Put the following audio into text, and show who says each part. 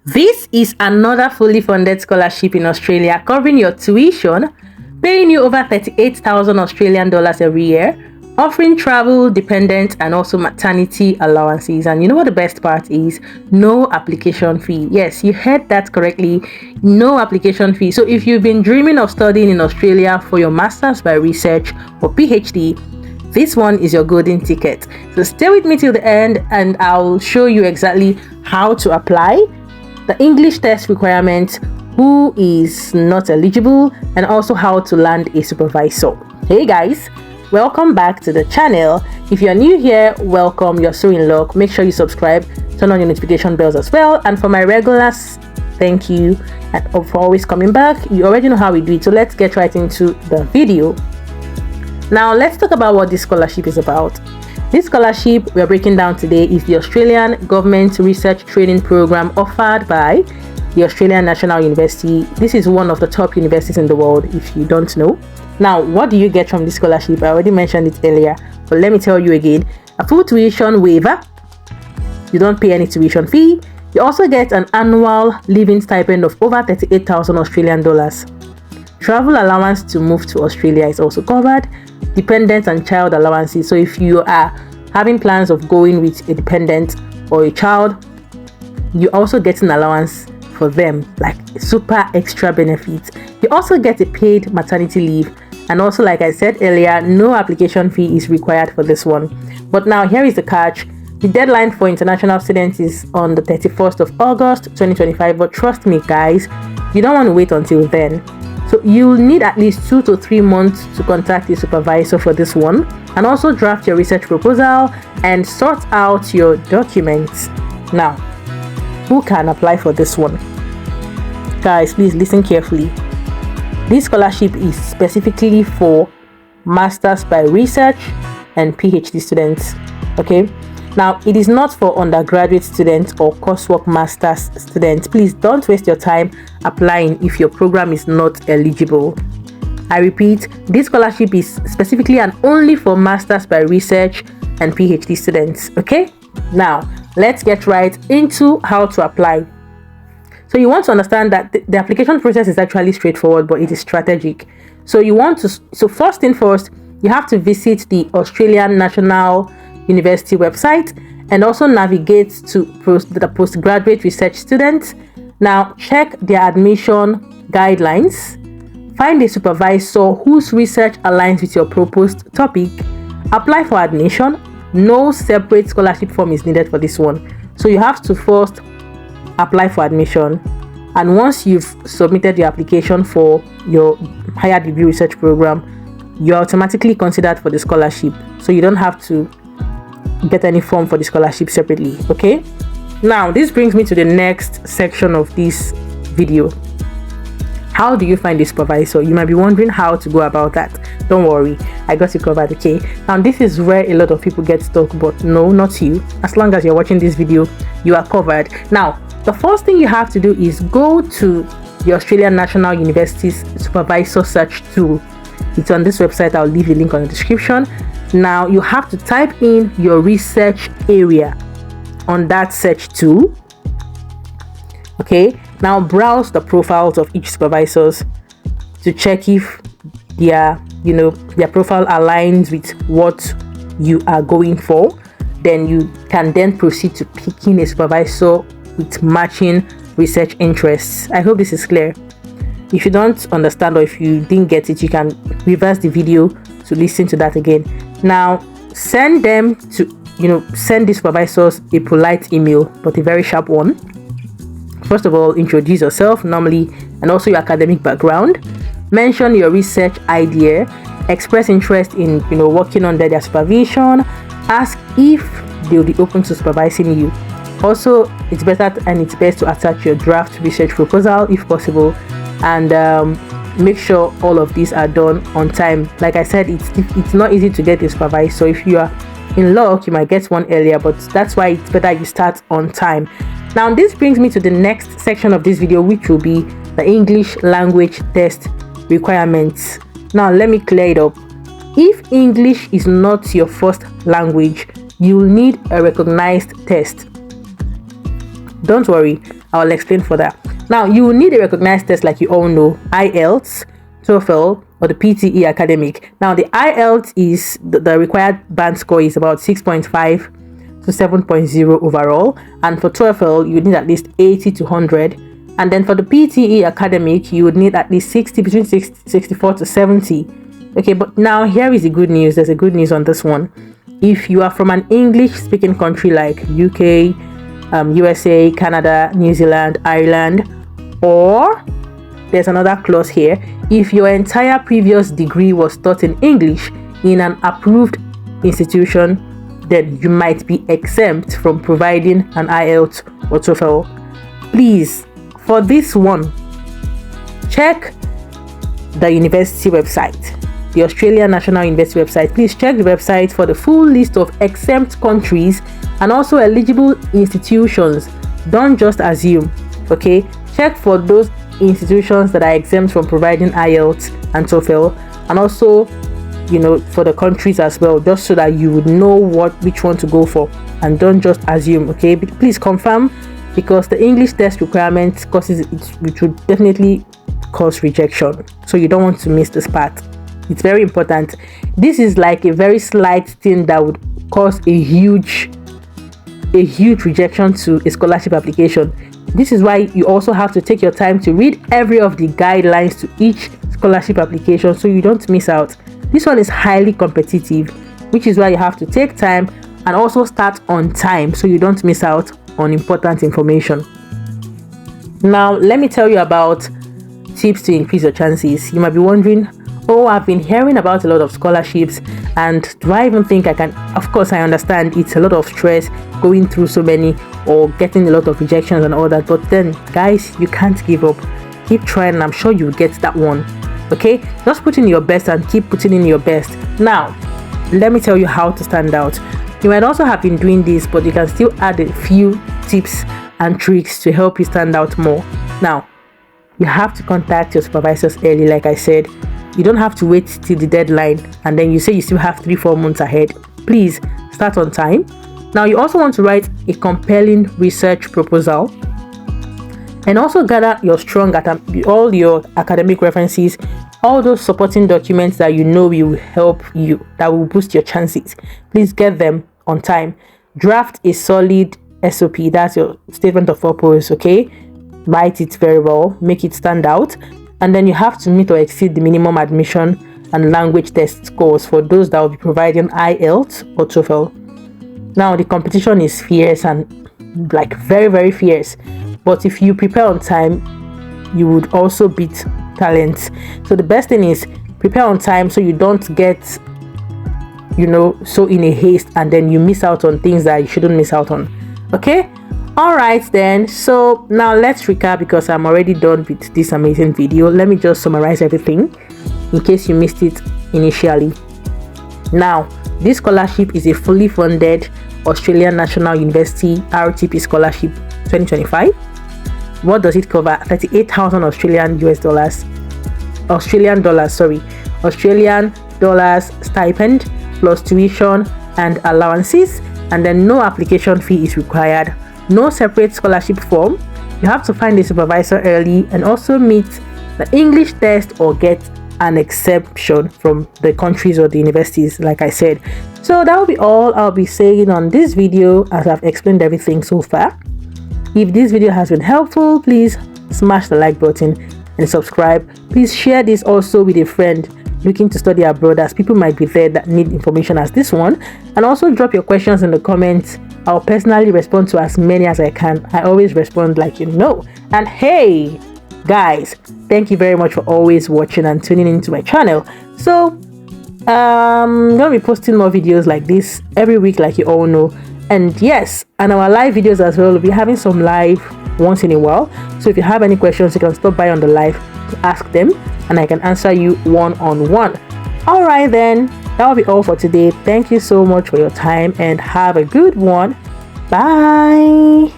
Speaker 1: This is another fully funded scholarship in Australia covering your tuition, paying you over 38,000 Australian dollars every year, offering travel, dependent and also maternity allowances. And you know what the best part is? No application fee. Yes, you heard that correctly. No application fee. So if you've been dreaming of studying in Australia for your Masters by Research or PhD, this one is your golden ticket. So stay with me till the end and I'll show you exactly how to apply, the English test requirements, who is not eligible, and also how to land a supervisor. Hey guys, welcome back to the channel. If you're new here, welcome. You're so in luck. Make sure you subscribe, turn on your notification bells as well. And for my regulars, thank you and for always coming back. You already know how we do it, so let's get right into the video. Now let's talk about what this scholarship is about. This scholarship we're breaking down today is the Australian Government Research Training Program offered by the Australian National University. This is one of the top universities in the world, if you don't know. Now, what do you get from this scholarship? I already mentioned it earlier, but let me tell you again. A full tuition waiver. You don't pay any tuition fee. You also get an annual living stipend of over 38,000 Australian dollars. Travel allowance to move to Australia is also covered. Dependent and child allowances. So if you are having plans of going with a dependent or a child, you also get an allowance for them, like super extra benefits. You also get a paid maternity leave, and also, like I said earlier, no application fee is required for this one. But now here is the catch. The deadline for international students is on the 31st of August 2025, but trust me guys, you don't want to wait until then. So you'll need at least 2 to 3 months to contact the supervisor for this one, and also draft your research proposal and sort out your documents. Now, who can apply for this one? Guys, please listen carefully. This scholarship is specifically for Masters by Research and PhD students. Okay? Now, it is not for undergraduate students or coursework masters students. Please don't waste your time applying if your program is not eligible. I repeat, this scholarship is specifically and only for Masters by Research and PhD students. Okay? Now, let's get right into how to apply. So you want to understand that the application process is actually straightforward, but it is strategic. So first thing first, you have to visit the Australian National University website and also navigate to the postgraduate research students. Now check their admission guidelines, find a supervisor whose research aligns with your proposed topic, apply for admission. No separate scholarship form is needed for this one, so you have to first apply for admission, and once you've submitted your application for your higher degree research program, you're automatically considered for the scholarship, so you don't have to get any form for the scholarship separately. Okay, now this brings me to the next section of this video. How do you find a supervisor? You might be wondering how to go about that. Don't worry, I got you covered. Okay, now this is where a lot of people get stuck, but no, not you. As long as you're watching this video, you are covered. Now the first thing you have to do is go to the Australian National University's supervisor search tool. It's on this website. I'll leave the link on the description. Now you have to type in your research area on that search tool. Okay, now browse the profiles of each supervisors to check if their profile aligns with what you are going for. Then you can then proceed to picking a supervisor with matching research interests. I hope this is clear. If you don't understand or if you didn't get it, you can reverse the video to listen to that again. Now send them to send these supervisors a polite email, but a very sharp one. First of all, introduce yourself normally and also your academic background. Mention your research idea, express interest in working under their supervision, ask if they'll be open to supervising you. Also, it's best to attach your draft research proposal if possible, and make sure all of these are done on time. Like I said, it's not easy to get a supervisor, so if you are in luck, you might get one earlier, but that's why it's better you start on time. Now this brings me to the next section of this video, which will be the English language test requirements. Now let me clear it up. If English is not your first language, you'll need a recognized test. Don't worry, I'll explain for that. Now, you will need a recognized test like you all know, IELTS, TOEFL, or the PTE academic. Now, the IELTS is the required band score is about 6.5 to 7.0 overall, and for TOEFL you need at least 80 to 100, and then for the PTE academic you would need at least 64 to 70. Okay, but now here is the good news. There's a good news on this one. If you are from an English speaking country like UK, USA, Canada, New Zealand, Ireland, or there's another clause here, if your entire previous degree was taught in English in an approved institution, then you might be exempt from providing an IELTS or TOEFL. Please, for this one, check the university website, the Australian National University website. Please check the website for the full list of exempt countries and also eligible institutions. Don't just assume, okay? Check for those institutions that are exempt from providing IELTS and TOEFL, and also, you know, for the countries as well, just so that you would know which one to go for, and don't just assume, okay? But please confirm, because the English test requirement which would definitely cause rejection, so you don't want to miss this part. It's very important. This is like a very slight thing that would cause a huge rejection to a scholarship application. This is why you also have to take your time to read every of the guidelines to each scholarship application, so you don't miss out. This one is highly competitive, which is why you have to take time and also start on time so you don't miss out on important information. Now, let me tell you about tips to increase your chances. You might be wondering, oh, I've been hearing about a lot of scholarships, and do I even think I can? Of course, I understand it's a lot of stress going through so many or getting a lot of rejections and all that, but then guys, you can't give up. Keep trying, and I'm sure you'll get that one. Okay, just put in your best and keep putting in your best. Now, let me tell you how to stand out. You might also have been doing this, but you can still add a few tips and tricks to help you stand out more. Now, you have to contact your supervisors early, like I said. You don't have to wait till the deadline and then you say you still have 3-4 months ahead. Please start on time. Now, you also want to write a compelling research proposal, and also gather your all your academic references, all those supporting documents that you know will help you, that will boost your chances. Please get them on time. Draft a solid SOP, that's your statement of purpose, okay? Write it very well, make it stand out, and then you have to meet or exceed the minimum admission and language test scores for those that will be providing IELTS or TOEFL. Now, the competition is fierce, and like very, very fierce. But if you prepare on time, you would also beat talents. So the best thing is prepare on time so you don't get, so in a haste and then you miss out on things that you shouldn't miss out on. Okay? Alright then. So now let's recap, because I'm already done with this amazing video. Let me just summarize everything in case you missed it initially. Now, this scholarship is a fully funded Australian National University RTP Scholarship 2025. What does it cover? 38,000 Australian dollars stipend plus tuition and allowances, and then no application fee is required. No separate scholarship form. You have to find a supervisor early and also meet the English test or get an exemption from the countries or the universities, like I said. So that will be all I'll be saying on this video, as I've explained everything so far. If this video has been helpful, please smash the like button and subscribe. Please share this also with a friend looking to study abroad, as people might be there that need information as this one. And also drop your questions in the comments. I'll personally respond to as many as I can. I always respond like you know. And hey guys, thank you very much for always watching and tuning into my channel. So I'm gonna be posting more videos like this every week, like you all know. And yes, and our live videos as well. We'll be having some live once in a while. So if you have any questions, you can stop by on the live to ask them, and I can answer you one-on-one. Alright then, that will be all for today. Thank you so much for your time and have a good one. Bye.